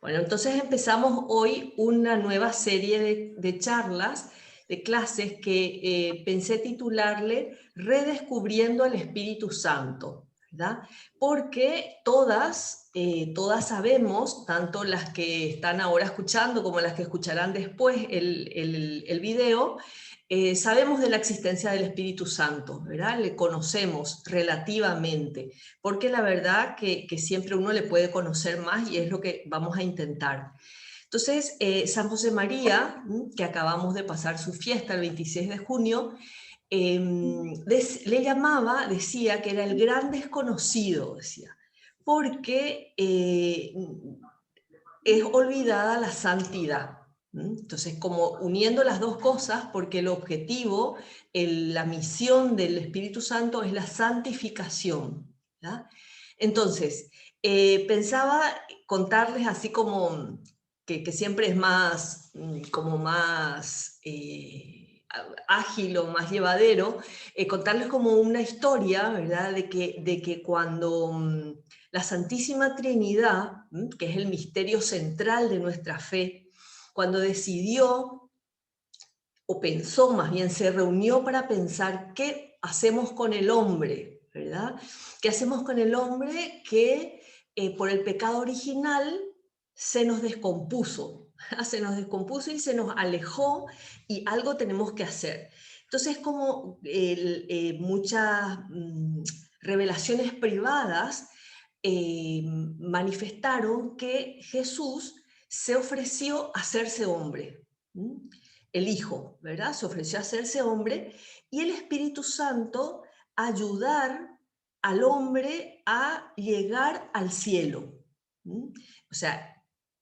Bueno, entonces empezamos hoy una nueva serie de charlas, de clases que pensé titularle Redescubriendo al Espíritu Santo, ¿verdad? Porque todas sabemos, tanto las que están ahora escuchando como las que escucharán después el video, sabemos de la existencia del Espíritu Santo, ¿verdad? Le conocemos relativamente, porque la verdad que siempre uno le puede conocer más y es lo que vamos a intentar. Entonces, San José María, que acabamos de pasar su fiesta el 26 de junio, le llamaba, decía que era el gran desconocido, decía, porque es olvidada la santidad. Entonces, como uniendo las dos cosas, porque el objetivo, la misión del Espíritu Santo es la santificación, ¿verdad? Entonces, pensaba contarles así como que siempre es más, como más ágil o más llevadero, contarles como una historia, ¿verdad? De que cuando la Santísima Trinidad, que es el misterio central de nuestra fe, cuando decidió, o pensó más bien, se reunió para pensar qué hacemos con el hombre, ¿verdad? ¿Qué hacemos con el hombre que por el pecado original se nos descompuso? Se nos descompuso y se nos alejó y algo tenemos que hacer. Entonces, como muchas revelaciones privadas manifestaron que Jesús se ofreció a hacerse hombre. El Hijo, ¿verdad? Se ofreció a hacerse hombre y el Espíritu Santo a ayudar al hombre a llegar al cielo. O sea,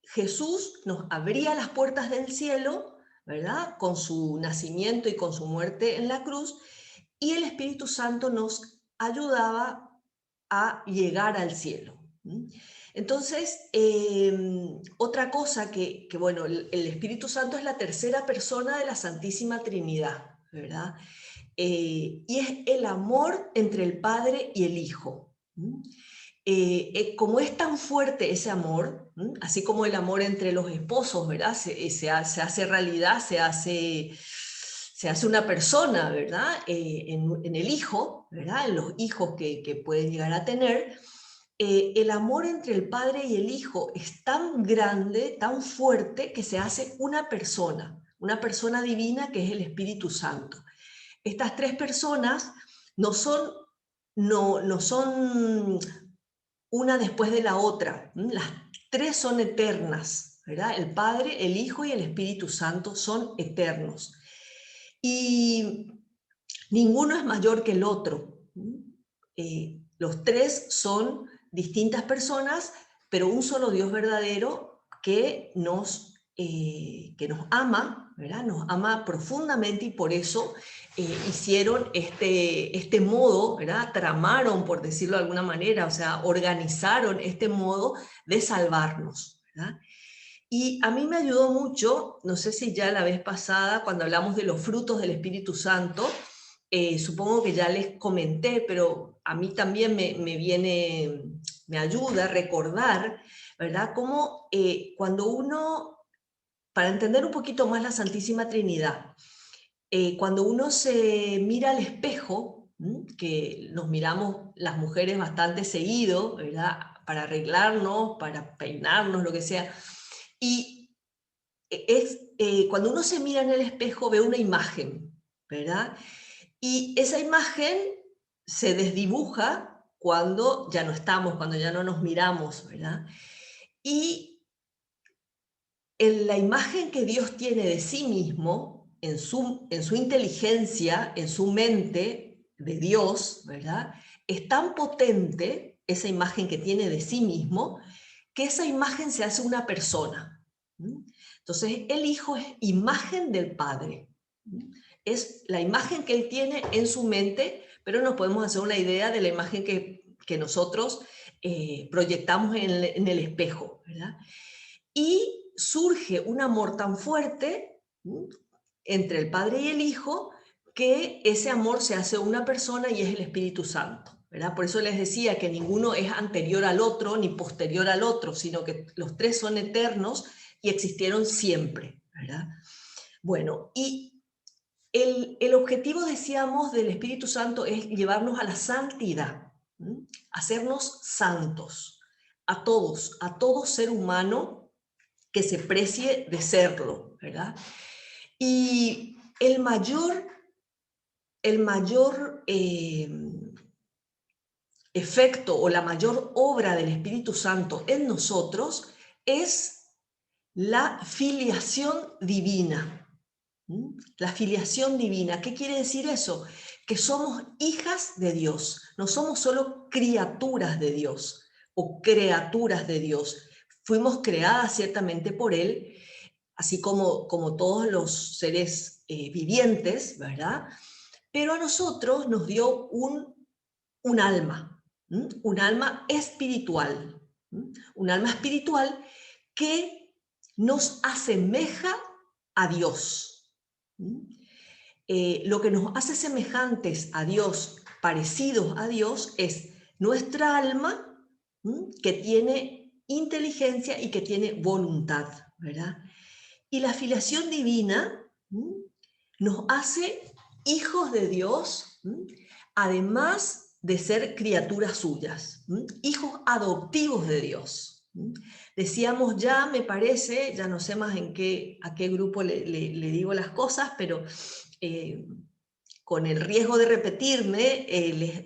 Jesús nos abría las puertas del cielo, ¿verdad? Con su nacimiento y con su muerte en la cruz, y el Espíritu Santo nos ayudaba a llegar al cielo. Entonces, otra cosa bueno, el Espíritu Santo es la tercera persona de la Santísima Trinidad, ¿verdad? Y es el amor entre el Padre y el Hijo. Como es tan fuerte ese amor, así como el amor entre los esposos, ¿verdad? Se hace realidad, se hace una persona, ¿verdad? En el hijo, ¿verdad? En los hijos que pueden llegar a tener. El amor entre el padre y el hijo es tan grande, tan fuerte, que se hace una persona divina que es el Espíritu Santo. Estas tres personas no son una después de la otra. Las tres son eternas, ¿verdad? El Padre, el Hijo y el Espíritu Santo son eternos. Y ninguno es mayor que el otro. Los tres son distintas personas, pero un solo Dios verdadero que nos ama, ¿verdad? Nos ama profundamente y por eso hicieron este modo, ¿verdad? Tramaron, por decirlo de alguna manera, o sea, organizaron este modo de salvarnos, ¿verdad? Y a mí me ayudó mucho, no sé si ya la vez pasada, cuando hablamos de los frutos del Espíritu Santo, supongo que ya les comenté, pero a mí también me ayuda a recordar, ¿verdad? Cómo cuando uno, para entender un poquito más la Santísima Trinidad, cuando uno se mira al espejo, que nos miramos las mujeres bastante seguido, ¿verdad? Para arreglarnos, para peinarnos, lo que sea, y cuando uno se mira en el espejo ve una imagen, ¿verdad? Y esa imagen se desdibuja cuando ya no estamos, cuando ya no nos miramos, ¿verdad? Y en la imagen que Dios tiene de sí mismo, en su inteligencia, en su mente de Dios, ¿verdad? Es tan potente esa imagen que tiene de sí mismo, que esa imagen se hace una persona. Entonces, el Hijo es imagen del Padre. Es la imagen que Él tiene en su mente, pero nos podemos hacer una idea de la imagen que nosotros proyectamos en el espejo, ¿verdad? Y surge un amor tan fuerte entre el Padre y el Hijo que ese amor se hace una persona y es el Espíritu Santo. ¿verdad? Por eso les decía que ninguno es anterior al otro ni posterior al otro, sino que los tres son eternos y existieron siempre, ¿verdad? Bueno, y el objetivo, decíamos, del Espíritu Santo es llevarnos a la santidad, ¿m? Hacernos santos, a todo ser humano que se precie de serlo, ¿verdad? Y el mayor efecto o la mayor obra del Espíritu Santo en nosotros es la filiación divina. ¿Mm? La filiación divina. ¿Qué quiere decir eso? Que somos hijas de Dios, no somos solo criaturas de Dios o criaturas de Dios. Fuimos creadas ciertamente por Él, así como todos los seres vivientes, ¿verdad? Pero a nosotros nos dio un alma, un alma espiritual, un alma espiritual que nos asemeja a Dios. Lo que nos hace semejantes a Dios, parecidos a Dios, es nuestra alma, que tiene inteligencia y que tiene voluntad, ¿verdad? Y la filiación divina nos hace hijos de Dios, además de ser criaturas suyas, hijos adoptivos de Dios. Decíamos ya, me parece, ya no sé más a qué grupo le digo las cosas, pero con el riesgo de repetirme,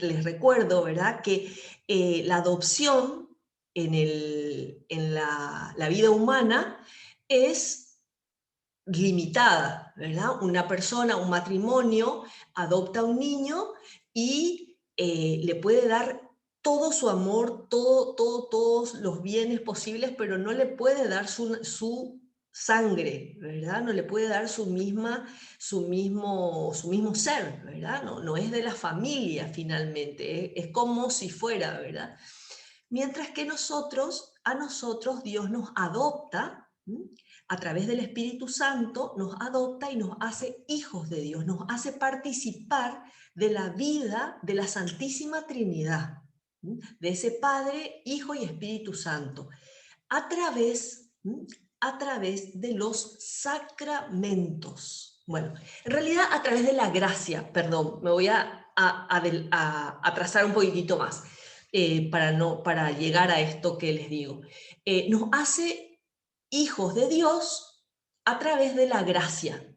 les recuerdo, ¿verdad?, que la adopción en la vida humana es limitada, ¿verdad? Una persona, un matrimonio, adopta a un niño y le puede dar todo su amor, todos los bienes posibles, pero no le puede dar su sangre, ¿verdad? No le puede dar su mismo ser, ¿verdad? No es de la familia finalmente, es como si fuera, ¿verdad? Mientras que a nosotros Dios nos adopta, a través del Espíritu Santo, nos adopta y nos hace hijos de Dios, nos hace participar de la vida de la Santísima Trinidad, de ese Padre, Hijo y Espíritu Santo, a través, a través de los sacramentos. Bueno, en realidad a través de la gracia, perdón, me voy a atrasar un poquitito más para llegar a esto que les digo. Nos hace hijos de Dios a través de la gracia.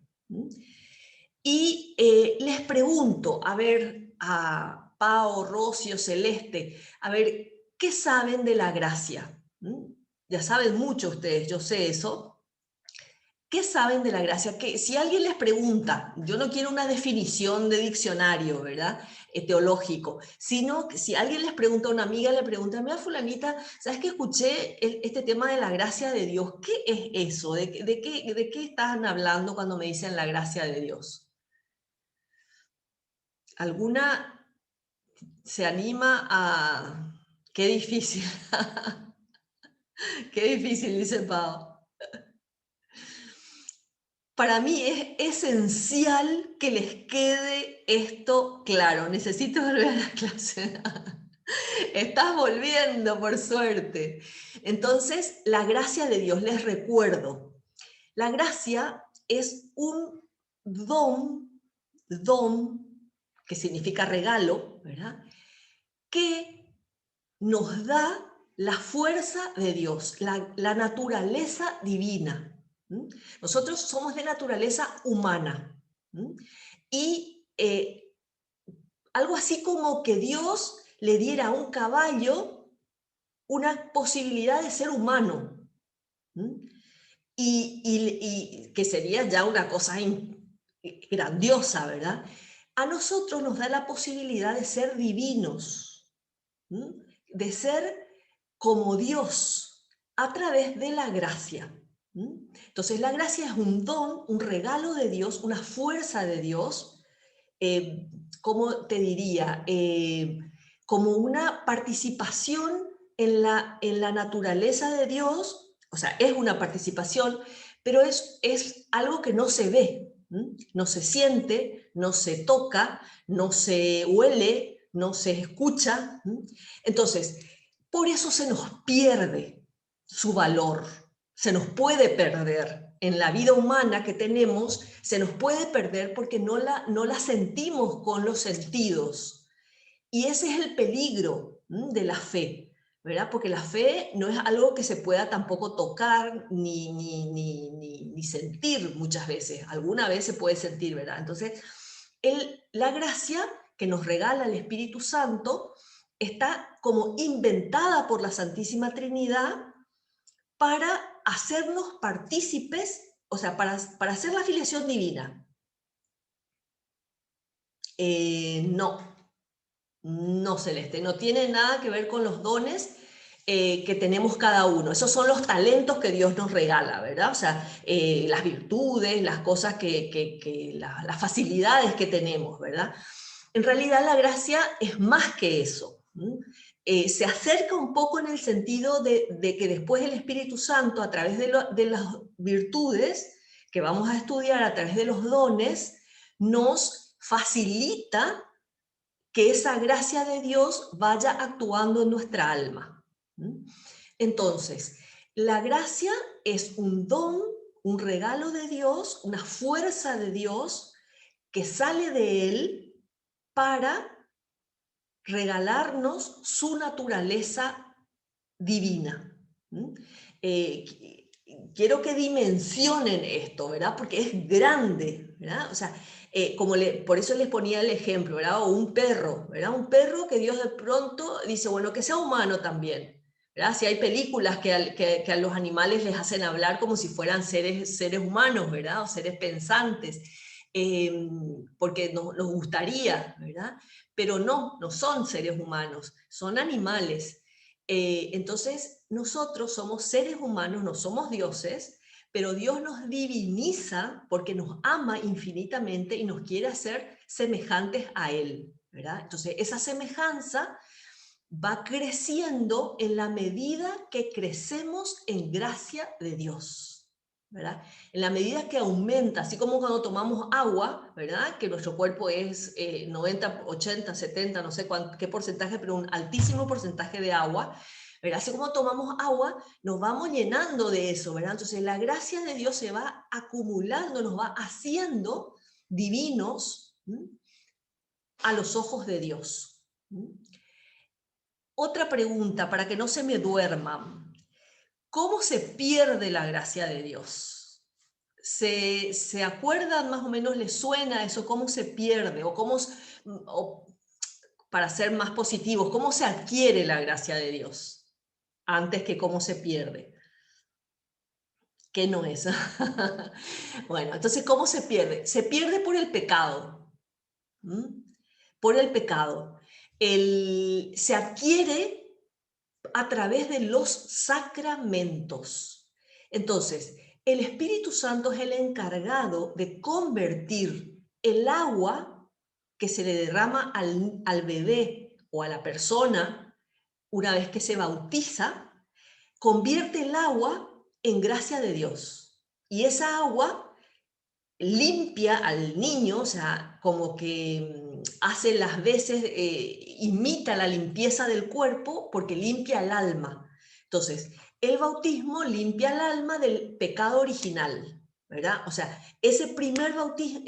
Y les pregunto, a ver, a Pao, Rocio, Celeste, a ver, ¿qué saben de la gracia? Ya saben mucho ustedes, yo sé eso. ¿Qué saben de la gracia? Que si alguien les pregunta, yo no quiero una definición de diccionario, ¿verdad? Teológico, sino que si alguien les pregunta, a una amiga le pregunta, mira fulanita, ¿sabes que escuché este tema de la gracia de Dios? ¿Qué es eso? ¿De qué están hablando cuando me dicen la gracia de Dios? ¿Alguna se anima a...? Qué difícil, qué difícil, dice Pau. Para mí es esencial que les quede esto claro. Necesito volver a la clase. Estás volviendo, por suerte. Entonces, la gracia de Dios, les recuerdo. La gracia es un don, que significa regalo, ¿verdad?, que nos da la fuerza de Dios, la naturaleza divina. Nosotros somos de naturaleza humana. Y algo así como que Dios le diera a un caballo una posibilidad de ser humano. Y que sería ya una cosa grandiosa, ¿verdad? A nosotros nos da la posibilidad de ser divinos, de ser como Dios a través de la gracia. Entonces la gracia es un don, un regalo de Dios, una fuerza de Dios, ¿cómo te diría? Como una participación en la naturaleza de Dios, o sea, es una participación, pero es algo que no se ve, no se siente, no se toca, no se huele, no se escucha. Entonces, por eso se nos pierde su valor, se nos puede perder. En la vida humana que tenemos, se nos puede perder porque no la sentimos con los sentidos. Y ese es el peligro de la fe, ¿verdad? Porque la fe no es algo que se pueda tampoco tocar ni sentir muchas veces. Alguna vez se puede sentir, ¿verdad? Entonces, la gracia que nos regala el Espíritu Santo está como inventada por la Santísima Trinidad para hacernos partícipes, o sea, para hacer la filiación divina. No, no, Celeste, no tiene nada que ver con los dones que tenemos cada uno. Esos son los talentos que Dios nos regala, ¿verdad? O sea, las virtudes, las cosas las facilidades que tenemos, ¿verdad? En realidad la gracia es más que eso. Se acerca un poco en el sentido de que después el Espíritu Santo, a través de las virtudes que vamos a estudiar, a través de los dones, nos facilita que esa gracia de Dios vaya actuando en nuestra alma. Entonces, la gracia es un don, un regalo de Dios, una fuerza de Dios que sale de Él para regalarnos su naturaleza divina. Quiero que dimensionen esto, ¿verdad? Porque es grande, ¿verdad? O sea, por eso les ponía el ejemplo, ¿verdad? O un perro, ¿verdad? Un perro que Dios de pronto dice, bueno, que sea humano también, ¿verdad? Si hay películas que a los animales les hacen hablar como si fueran seres humanos, ¿verdad? O seres pensantes, porque nos gustaría, ¿verdad? Pero no son seres humanos, son animales. Entonces, nosotros somos seres humanos, no somos dioses, pero Dios nos diviniza porque nos ama infinitamente y nos quiere hacer semejantes a Él, ¿verdad? Entonces, esa semejanza va creciendo en la medida que crecemos en gracia de Dios, ¿verdad? En la medida que aumenta, así como cuando tomamos agua, ¿verdad? Que nuestro cuerpo es 90, 80, 70, no sé qué porcentaje, pero un altísimo porcentaje de agua, ¿verdad? Así como tomamos agua, nos vamos llenando de eso, ¿verdad? Entonces la gracia de Dios se va acumulando, nos va haciendo divinos a los ojos de Dios. Otra pregunta para que no se me duerman. ¿Cómo se pierde la gracia de Dios? ¿Se acuerdan más o menos, les suena eso? ¿Cómo se pierde? O para ser más positivos, ¿cómo se adquiere la gracia de Dios? Antes que cómo se pierde. ¿Qué no es? Bueno, entonces, ¿cómo se pierde? Se pierde por el pecado. Por el pecado. Se adquiere a través de los sacramentos. Entonces, el Espíritu Santo es el encargado de convertir el agua que se le derrama al bebé o a la persona una vez que se bautiza, convierte el agua en gracia de Dios. Y esa agua limpia al niño, o sea, como que hace las veces, imita la limpieza del cuerpo porque limpia el alma. Entonces, el bautismo limpia el alma del pecado original, ¿verdad? O sea, ese primer bautismo,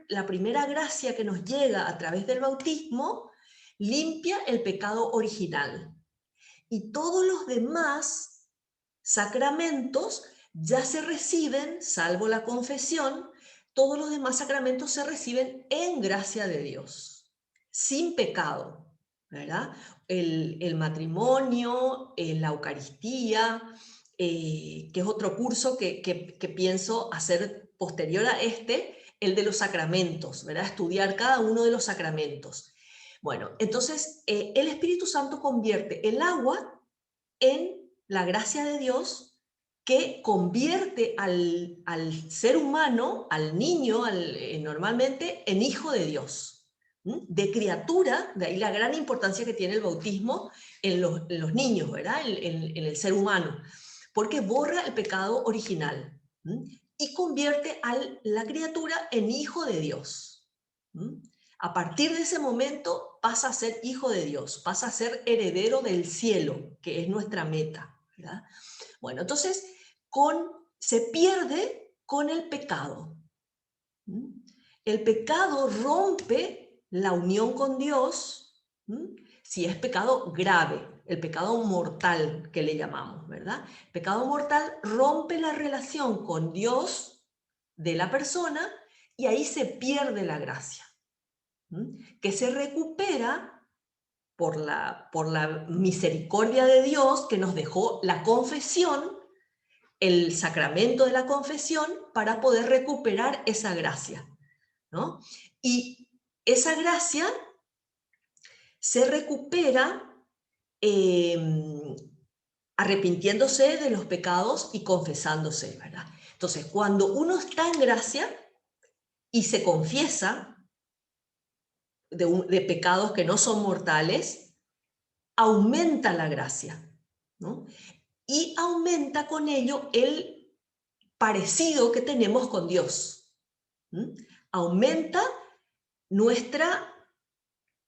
la primera gracia que nos llega a través del bautismo, limpia el pecado original. Y todos los demás sacramentos ya se reciben, salvo la confesión, todos los demás sacramentos se reciben en gracia de Dios, sin pecado, ¿verdad? El matrimonio, la Eucaristía, que es otro curso que pienso hacer posterior a el de los sacramentos, ¿verdad? Estudiar cada uno de los sacramentos. Bueno, entonces el Espíritu Santo convierte el agua en la gracia de Dios que convierte al ser humano, al niño, normalmente, en hijo de Dios. De criatura, de ahí la gran importancia que tiene el bautismo en los niños, ¿verdad? En el ser humano, porque borra el pecado original y convierte a la criatura en hijo de Dios. A partir de ese momento, pasa a ser hijo de Dios, pasa a ser heredero del cielo, que es nuestra meta, ¿verdad? Bueno, entonces se pierde con el pecado. El pecado rompe la unión con Dios, si es pecado grave, el pecado mortal que le llamamos, ¿verdad? El pecado mortal rompe la relación con Dios de la persona y ahí se pierde la gracia, que se recupera por la misericordia de Dios que nos dejó la confesión, el sacramento de la confesión, para poder recuperar esa gracia, ¿no? Y esa gracia se recupera eh, arrepintiéndose de los pecados y confesándose, ¿verdad? Entonces, cuando uno está en gracia y se confiesa de pecados que no son mortales, aumenta la gracia, ¿no? Y aumenta con ello el parecido que tenemos con Dios. Aumenta nuestra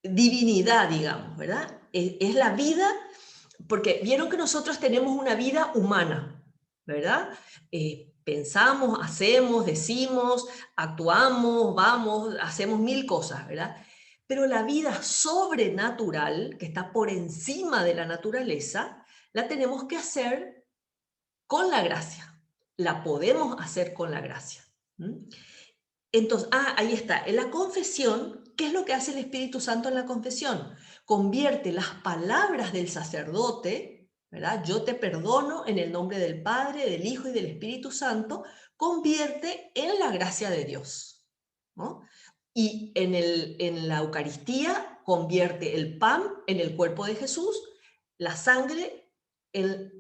divinidad, digamos, ¿verdad? Es la vida, porque vieron que nosotros tenemos una vida humana, ¿verdad? Pensamos, hacemos, decimos, actuamos, vamos, hacemos mil cosas, ¿verdad? Pero la vida sobrenatural, que está por encima de la naturaleza, la tenemos que hacer con la gracia. La podemos hacer con la gracia. Entonces, ahí está. En la confesión, ¿qué es lo que hace el Espíritu Santo en la confesión? Convierte las palabras del sacerdote, ¿verdad? Yo te perdono en el nombre del Padre, del Hijo y del Espíritu Santo, convierte en la gracia de Dios, ¿no? Y en la Eucaristía convierte el pan en el cuerpo de Jesús, la sangre, el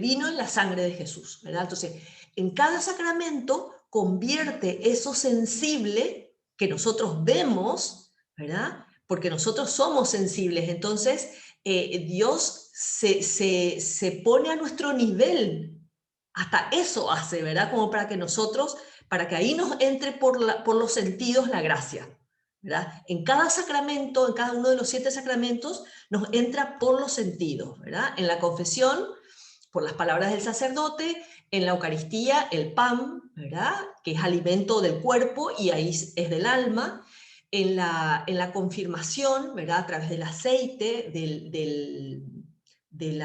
vino en la sangre de Jesús, ¿verdad? Entonces, en cada sacramento convierte eso sensible que nosotros vemos, ¿verdad? Porque nosotros somos sensibles, entonces Dios se pone a nuestro nivel, hasta eso hace, ¿verdad? Como para que nosotros, para que ahí nos entre por los sentidos la gracia, ¿verdad? En cada sacramento, en cada uno de los 7 sacramentos, nos entra por los sentidos, ¿verdad? En la confesión, por las palabras del sacerdote; en la Eucaristía, el pan, ¿verdad? Que es alimento del cuerpo y ahí es del alma; en la confirmación, ¿verdad? A través del aceite, del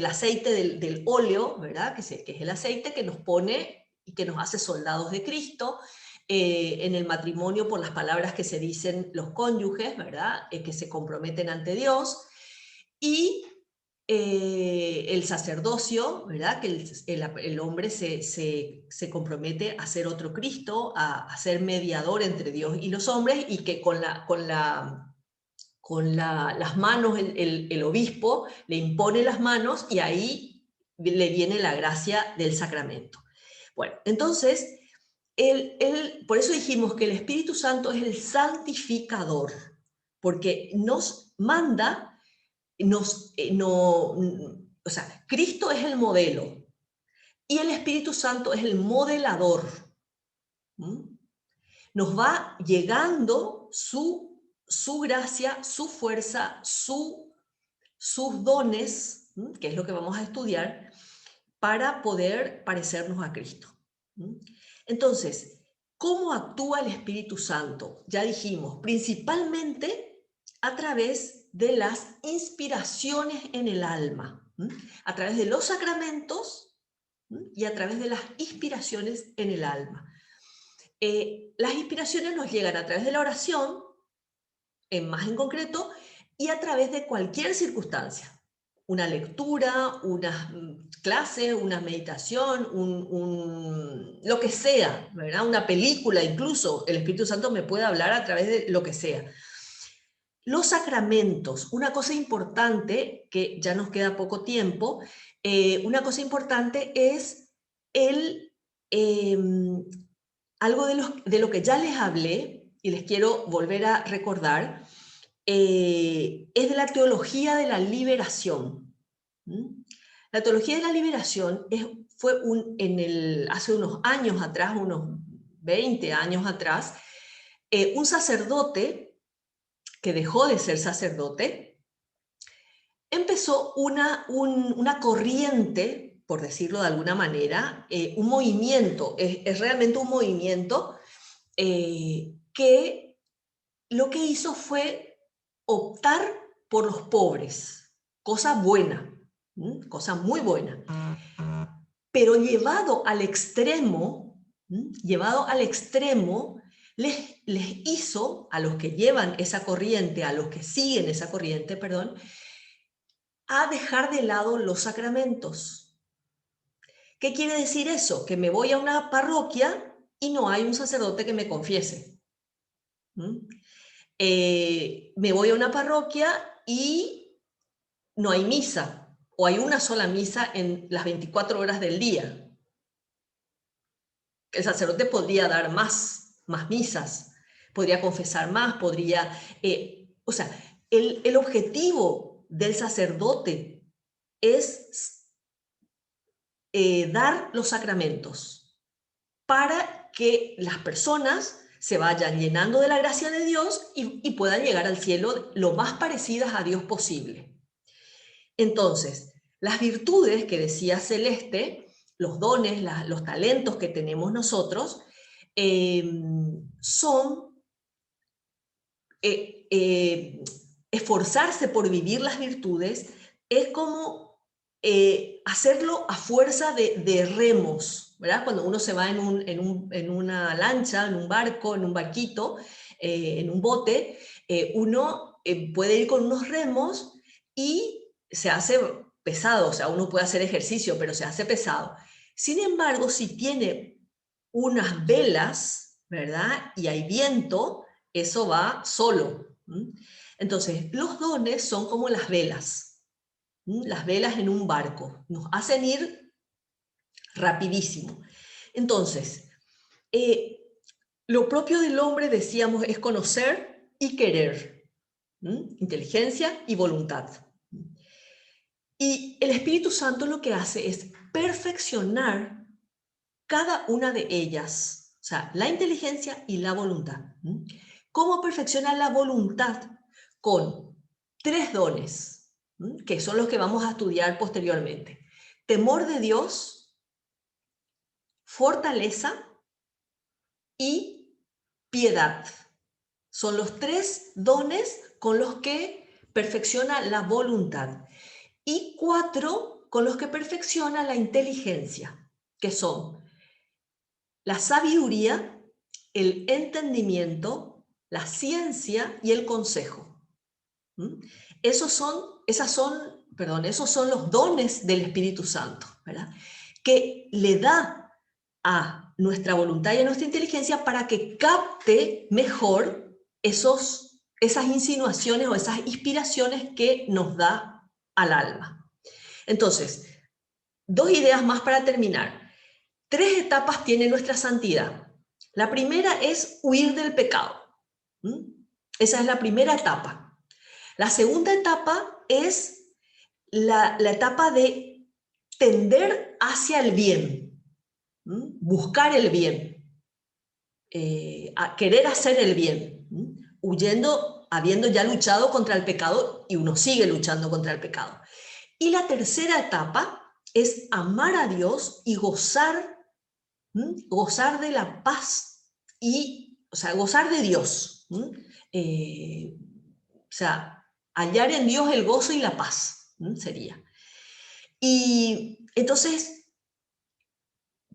aceite del óleo, ¿verdad? Que es el aceite que nos pone y que nos hace soldados de Cristo; en el matrimonio, por las palabras que se dicen los cónyuges, ¿verdad? Que se comprometen ante Dios; y el sacerdocio, ¿verdad? Que el hombre se compromete a ser otro Cristo, a ser mediador entre Dios y los hombres, y que con las manos el obispo le impone las manos y ahí le viene la gracia del sacramento. Bueno, entonces, por eso dijimos que el Espíritu Santo es el santificador, porque nos manda, o sea, Cristo es el modelo y el Espíritu Santo es el modelador. Nos va llegando su gracia, su fuerza, sus dones, que es lo que vamos a estudiar, para poder parecernos a Cristo. Entonces, ¿cómo actúa el Espíritu Santo? Ya dijimos, principalmente a través de las inspiraciones en el alma, a través de los sacramentos y a través de las inspiraciones en el alma. Las inspiraciones nos llegan a través de la oración, más en concreto, y a través de cualquier circunstancia. Una lectura, una clase, una meditación, lo que sea, ¿verdad? Una película, incluso el Espíritu Santo me puede hablar a través de lo que sea. Los sacramentos, una cosa importante, que ya nos queda poco tiempo, una cosa importante es algo de lo que ya les hablé y les quiero volver a recordar, es de la teología de la liberación. La teología de la liberación fue hace unos años atrás, unos 20 años atrás, un sacerdote que dejó de ser sacerdote, empezó una corriente, por decirlo de alguna manera, un movimiento, es realmente un movimiento que lo que hizo fue optar por los pobres, cosa buena, cosa muy buena, pero llevado al extremo, les hizo a los que llevan esa corriente, a los que siguen esa corriente, perdón, a dejar de lado los sacramentos. ¿Qué quiere decir eso? Que me voy a una parroquia y no hay un sacerdote que me confiese. Me voy a una parroquia y no hay misa, o hay una sola misa en las 24 horas del día. El sacerdote podría dar más misas, podría confesar más, podría... o sea, el objetivo del sacerdote es dar los sacramentos para que las personas se vayan llenando de la gracia de Dios y puedan llegar al cielo lo más parecidas a Dios posible. Entonces, las virtudes que decía Celeste, los dones, los talentos que tenemos nosotros, son esforzarse por vivir las virtudes, es como hacerlo a fuerza de remos, ¿verdad? Cuando uno se va en una lancha, en un barco, en un barquito, en un bote, uno puede ir con unos remos y se hace pesado, o sea, uno puede hacer ejercicio, pero se hace pesado. Sin embargo, si tiene unas velas, ¿verdad? Y hay viento, eso va solo. Entonces, los dones son como las velas en un barco, nos hacen ir rapidísimo. Entonces, lo propio del hombre, decíamos, es conocer y querer, inteligencia y voluntad. Y el Espíritu Santo lo que hace es perfeccionar cada una de ellas, o sea, la inteligencia y la voluntad. ¿Cómo perfecciona la voluntad? Con 3 dones, que son los que vamos a estudiar posteriormente. Temor de Dios, fortaleza y piedad. Son los 3 dones con los que perfecciona la voluntad. Y 4 con los que perfecciona la inteligencia, que son la sabiduría, el entendimiento, la ciencia y el consejo. Esos son los dones del Espíritu Santo, ¿verdad? Que le da a nuestra voluntad y a nuestra inteligencia para que capte mejor esas insinuaciones o esas inspiraciones que nos da al alma. Entonces, 2 ideas más para terminar. 3 etapas tiene nuestra santidad. La primera es huir del pecado. Esa es la primera etapa. La segunda etapa es la etapa de tender hacia el bien, buscar el bien, a querer hacer el bien, habiendo ya luchado contra el pecado, y uno sigue luchando contra el pecado. Y la tercera etapa es amar a Dios y gozar de la paz o sea, gozar de Dios. O sea, hallar en Dios el gozo y la paz, sería. Y entonces,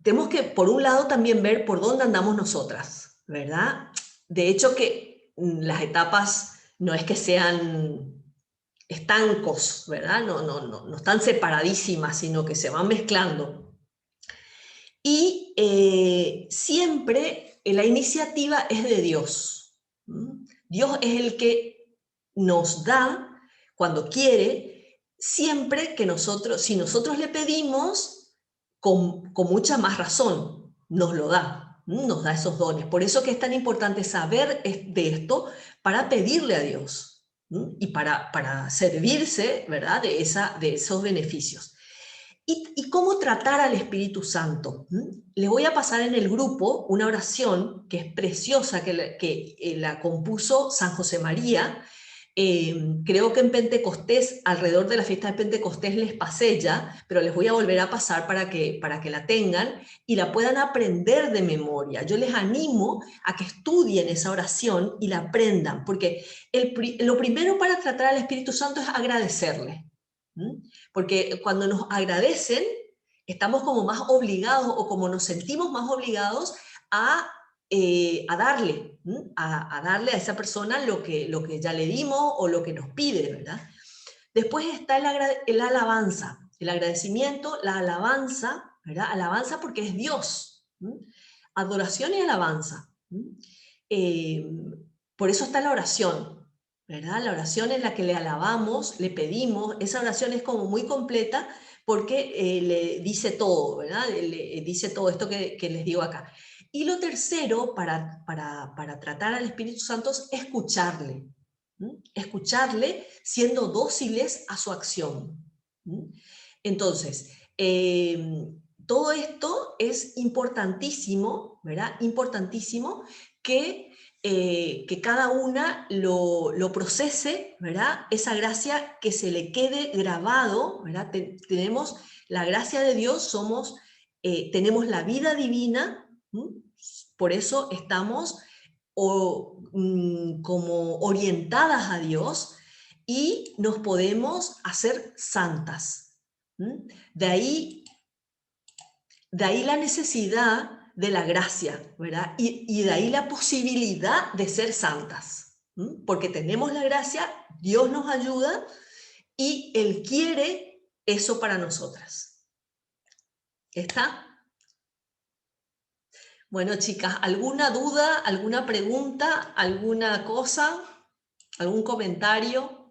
tenemos que, por un lado, también ver por dónde andamos nosotras, ¿verdad? De hecho, que las etapas no es que sean estancos, ¿verdad? No están separadísimas, sino que se van mezclando. Y siempre la iniciativa es de Dios. Dios es el que nos da cuando quiere, siempre que si nosotros le pedimos, con mucha más razón, nos lo da, nos da esos dones. Por eso que es tan importante saber de esto para pedirle a Dios y para servirse, ¿verdad?, de esos beneficios. ¿Y cómo tratar al Espíritu Santo? Les voy a pasar en el grupo una oración que es preciosa, que la compuso San José María. Creo que en Pentecostés, alrededor de la fiesta de Pentecostés les pasé ya, pero les voy a volver a pasar para que la tengan y la puedan aprender de memoria. Yo les animo a que estudien esa oración y la aprendan, porque lo primero para tratar al Espíritu Santo es agradecerle. Porque cuando nos agradecen, estamos como más obligados o como nos sentimos más obligados a darle, a darle a esa persona lo que ya le dimos o lo que nos pide, ¿verdad? Después está el alabanza, el agradecimiento, la alabanza, ¿verdad? Alabanza porque es Dios. Adoración y alabanza. Eh, por eso está la oración, ¿verdad? La oración en la que le alabamos, le pedimos, esa oración es como muy completa porque le dice todo, ¿verdad? Le dice todo esto que les digo acá. Y lo tercero, para tratar al Espíritu Santo, es escucharle. Escucharle siendo dóciles a su acción. Entonces, todo esto es importantísimo, ¿verdad? Importantísimo que cada una lo procese, ¿verdad? Esa gracia que se le quede grabado, ¿verdad? Tenemos la gracia de Dios, tenemos la vida divina, por eso estamos como orientadas a Dios y nos podemos hacer santas. De ahí la necesidad de la gracia, ¿verdad? Y de ahí la posibilidad de ser santas. Porque tenemos la gracia, Dios nos ayuda y Él quiere eso para nosotras. ¿Está? Bueno, chicas, ¿alguna duda, alguna pregunta, alguna cosa, algún comentario?